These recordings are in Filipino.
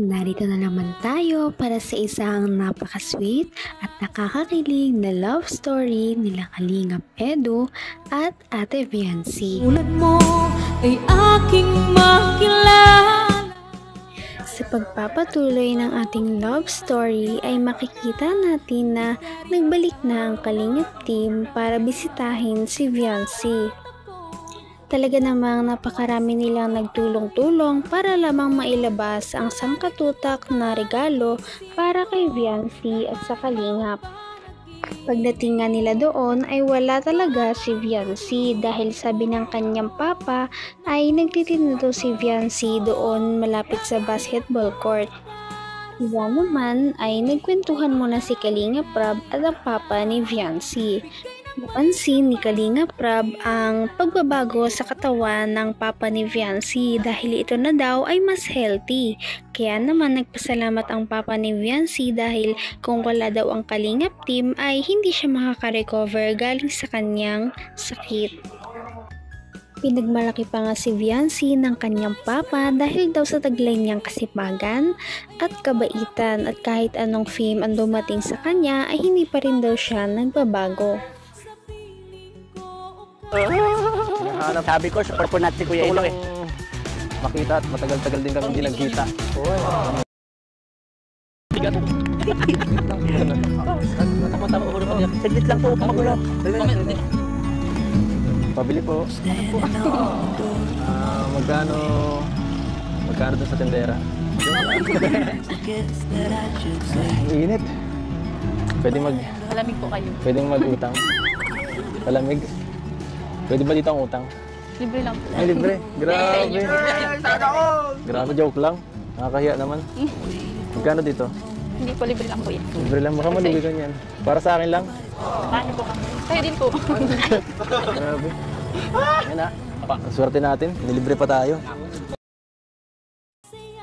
Narito na naman tayo para sa isang napaka-sweet at nakakakilig na love story nila Kalingap Edu at Ate Viancy. Tulad mo ay aking makilala. Sa pagpapatuloy ng ating love story ay makikita natin na nagbalik na ang Kalingap team para bisitahin si Viancy. Talaga namang napakarami nilang nagtulong-tulong para lamang mailabas ang sangkatutak na regalo para kay Viancy at sa Kalingap. Pagdating nga nila doon ay wala talaga si Viancy dahil sabi ng kanyang papa ay nagtitinda daw si Viancy doon malapit sa basketball court. Kaya naman ay nagkwentuhan muna si Kalingap Rab at ang papa ni Viancy. Napansin ni Kalingap Rab ang pagbabago sa katawan ng papa ni Viancy dahil ito na daw ay mas healthy. Kaya naman nagpasalamat ang papa ni Viancy dahil kung wala daw ang Kalingap team ay hindi siya makaka-recover galing sa kanyang sakit. Pinagmalaki pa nga si Viancy ng kanyang papa dahil daw sa taglay niyang kasipagan at kabaitan at kahit anong fame ang dumating sa kanya ay hindi pa rin daw siya nagbabago. Sabi ko, support po natin si Kuya Elo eh. Makita at matagal-tagal din kami hindi nagkita. Saglit lang po, magulo. Pabili po. Magkano doon sa tendera? Init. Malamig po kayo. Pwedeng mag-utang. Malamig. Pwede ba dito ang utang? Libre lang po. Ay, libre. Grabe. Grabe, joke lang. Nakakahiya naman. Magkano dito? Hindi po, libre lang po yan. Libre lang. Baka malibigan yan. Para sa akin lang. Ano po kami? Kayo din po. Grabe. Yan na. Ang swerte natin. Nilibre pa tayo.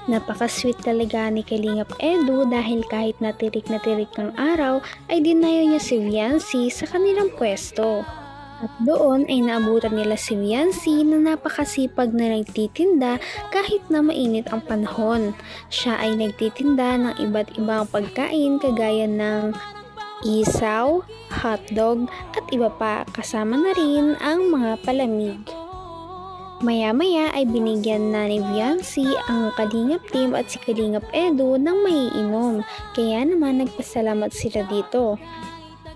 Napaka-sweet talaga ni Kalingap Edu dahil kahit natirik ng araw ay dinayo niya si Viancy sa kanilang pwesto. At doon ay naabutan nila si Viancy na napakasipag na nagtitinda kahit na mainit ang panahon. Siya ay nagtitinda ng iba't ibang pagkain kagaya ng isaw, hotdog at iba pa, kasama na rin ang mga palamig. Maya-maya ay binigyan na ni Viancy ang Kalingap team at si Kalingap Edu ng maiinom, kaya naman nagpasalamat sila dito.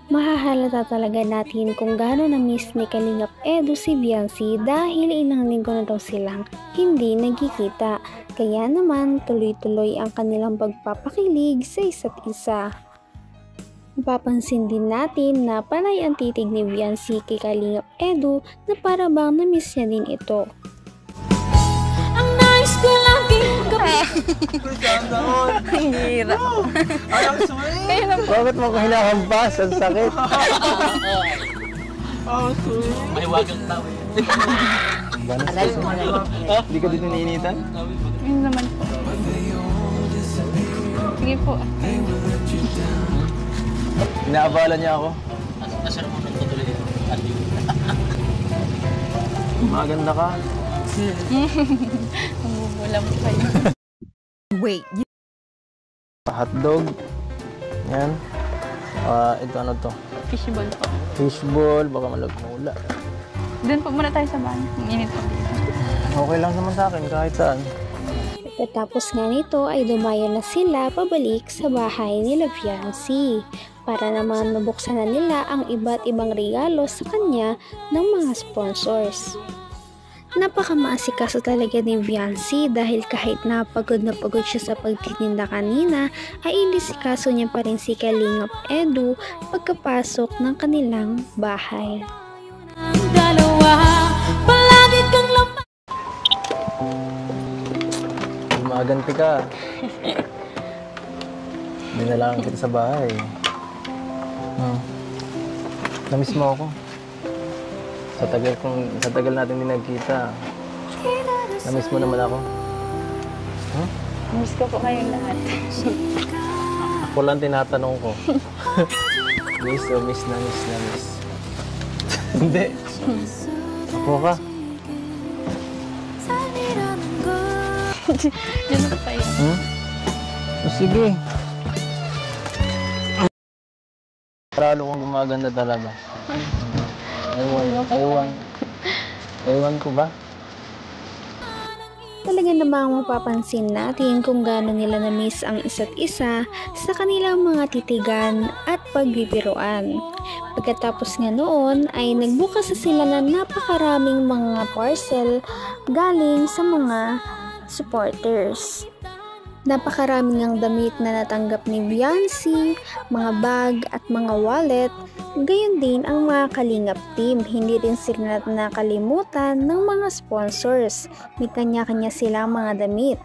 Mahahalata talaga natin kung gaano na-miss ni Kalingap Edu si Viancy dahil ilang linggo na daw silang hindi nagkikita. Kaya naman tuloy-tuloy ang kanilang pagpapakilig sa isa't isa. Mapapansin din natin na panay ang titig ni Viancy kay Kalingap Edu na para bang na-miss niya din ito. Ang nais ko laging Ang hirap. Kayo na po. Bakit mo ko hinahampas? Ang sakit. Mahiwagang tao eh. Hindi ka dito niinitan? Yun naman po. Sige po. Inaabala niya ako. Nasa mo nang tutuloy ito. Maganda ka. Namumula po kayo. Wait. Hotdog. Yan. Ito ano to? Fishball po. Fishball. Baka malagmula. Doon po muna tayo sa bahay. Ang init po. Okay lang naman sa akin kahit saan. Pagkatapos nga nito ay dumayo na sila pabalik sa bahay nila Viancy para naman mabuksan na nila ang iba't ibang regalo sa kanya ng mga sponsors. Napakamaasikaso talaga ni Viancy dahil kahit napagod na pagod siya sa pagtitinda kanina ay inisikaso niya pa rin si Kalingap Edu pagkapasok ng kanilang bahay. ang dalawa, palagi kang laman. Maganti ka. Dinalaan kita sa bahay. Namiss mo ako. Sa tagal natin din nagkita. Namiss mo naman ako. Miss ko po kayong lahat. Ako lang tinatanong ko. Miss o miss na miss na miss. Hindi. Ako ka. Diyan na po kayo. Sige. Lalo kong gumaganda talaga. Ewan ko ba? Talaga namang mapapansin natin kung gaano nila na-miss ang isa't isa sa kanilang mga titigan at pagbibiruan. Pagkatapos nga noon ay nagbukas na sila ng napakaraming mga parcel galing sa mga supporters. Napakarami ng damit na natanggap ni Viancy, mga bag at mga wallet. Gayon din ang mga Kalingap team, hindi rin sila nakalimutan ng mga sponsors. May kanya-kanya silang mga damit.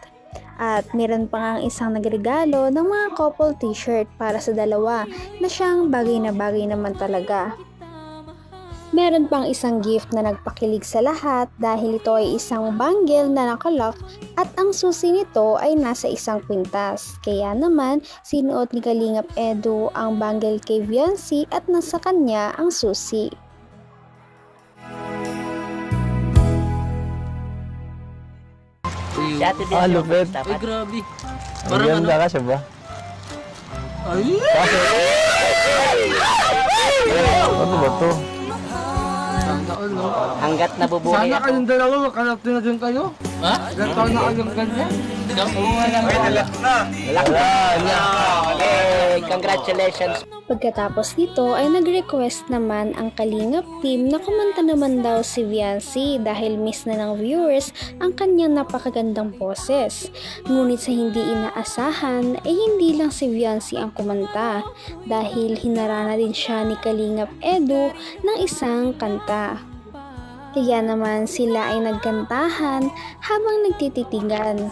At meron pa nga isang nagregalo ng mga couple t-shirt para sa dalawa na siyang bagay na bagay naman talaga. Meron pang isang gift na nagpakilig sa lahat dahil ito ay isang bangle na nakalock at ang susi nito ay nasa isang kwintas. Kaya naman, sinuot ni Kalingap Edu ang bangle kay Viancy at nasa kanya ang susi. Si Ate Biancy, lupit. dapat. Grabe. Maganda ka siya ba? Ay! Ano ba to? Hanggat nabubuhay Sana ako. kayong dalawa, makalap na din kayo. Ha? Ilan taon na kayong ganyan? Congratulations. Pagkatapos nito ay nag-request naman ang Kalingap team na kumanta naman daw si Viancy dahil miss na ng viewers ang kanyang napakagandang boses. Ngunit sa hindi inaasahan ay hindi lang si Viancy ang kumanta dahil hinarana din siya ni Kalingap Edu ng isang kanta. Kaya naman sila ay nagkantahan habang nagtititigan.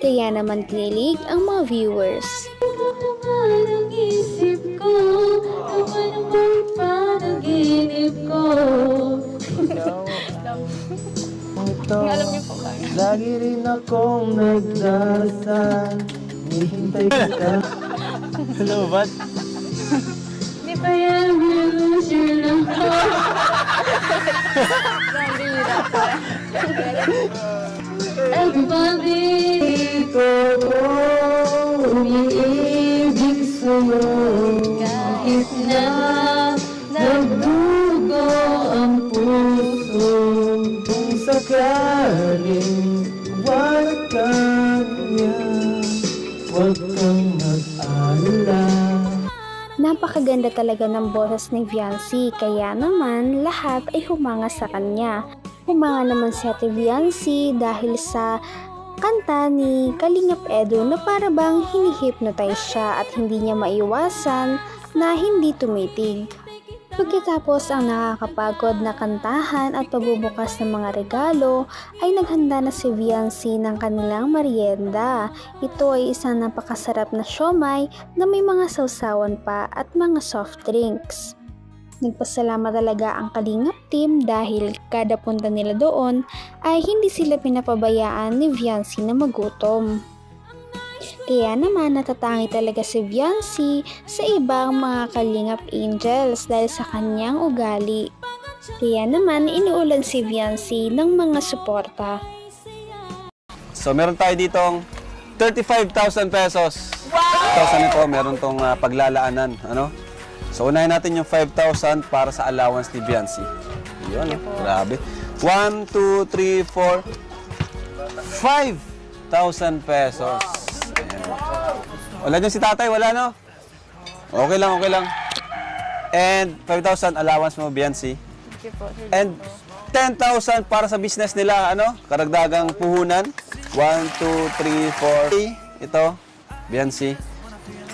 Kaya naman kinilig ang mga viewers. Ang isip ko, kung ano bang panaginip ko. Alam niyo po ba? Lagi rin akong nagdarasal. Hihintay kita. Hello, ba't? Di ba yan, loser lang ko. Everybody ko umiibig sa'yo. Kahit na nagdugo ang puso. Kung sakaling wala ka niya, huwag kang mag-alala. Napakaganda talaga ng boses ni Viancy kaya naman lahat ay humanga sa kanya. Humanga naman si Ate Viancy dahil sa kanta ni Kalingap Edu na para bang hinihipnotize siya at hindi niya maiwasan na hindi tumitig. Pagkatapos ang nakakapagod na kantahan at pagbubukas ng mga regalo ay naghanda na si Viancy ng kanilang merienda. Ito ay isang napakasarap na siomai na may mga sausawan pa at mga soft drinks. Nagpasalamat talaga ang Kalingap team dahil kada punta nila doon ay hindi sila pinapabayaan ni Viancy na magutom. Kaya naman natatangi talaga si Viancy sa ibang mga Kalingap Angels dahil sa kanyang ugali. Kaya naman inuulan si Viancy ng mga suporta. So meron tayo ditong 35,000 pesos. Wow! 1,000 ito, meron tong paglalaanan. Ano? So unahin natin yung 5,000 para sa allowance ni Viancy. Yun, grabe. 1, 2, 3, 4, 5,000 pesos. Ayan. Wala dyan si tatay, wala no? Okay lang, okay lang. And 5,000 allowance mo, Viancy. And 10,000 para sa business nila, ano? Karagdagang puhunan. 1, 2, 3, 4. Ito, Viancy.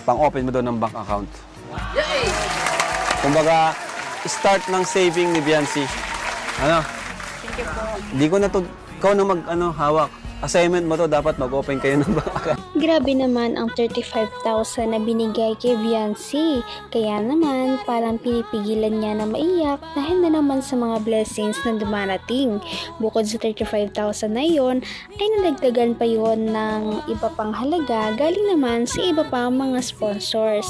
Pang-open mo doon ng bank account. Kumbaga, start ng saving ni Viancy. Ano? Thank you po. Hindi ko na to, ikaw na hawak. Assignment mo to, dapat mag-open kayo ng bank account. Grabe naman ang 35,000 na binigay kay Viancy. Kaya naman parang pinipigilan niya na maiyak dahil na naman sa mga blessings na dumarating. Bukod sa 35,000 na yon, ay nadagdagan pa yon ng iba pang halaga galing naman sa iba pang mga sponsors.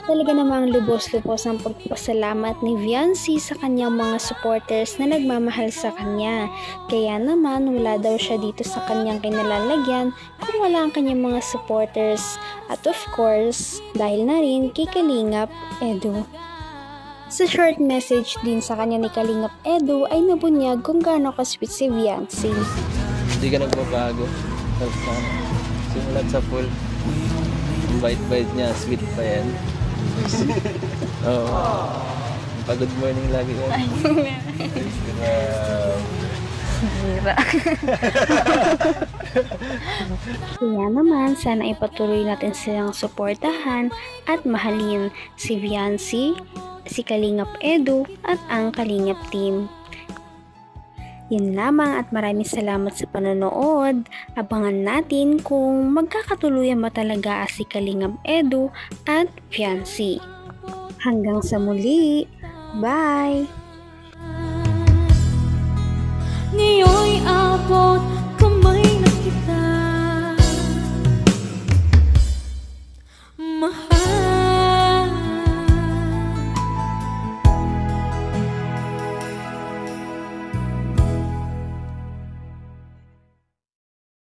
Talaga namang lubos-lubos ang pagpasalamat ni Viancy sa kanyang mga supporters na nagmamahal sa kanya. Kaya naman wala daw siya dito sa kanyang kinalalagyan kung wala ang kanyang mga supporters. At of course, dahil na rin kay Kalingap Edu. Sa short message din sa kanya ni Kalingap Edu ay nabunyag kung gaano ka-sweet si Viancy. Hindi ka nagbabago. Simulat sa full. Yung bite-bite niya, sweet pa yan. Oo. Pa-good morning lagi yan. Hira. Kaya naman, sana ipatuloy natin silang suportahan at mahalin si Viancy, si Kalingap Edu at ang Kalingap team. Yun lamang at maraming salamat sa panonood. Abangan natin kung magkakatuluyan ba talaga si Kalingap Edu at Viancy. Hanggang sa muli. Bye!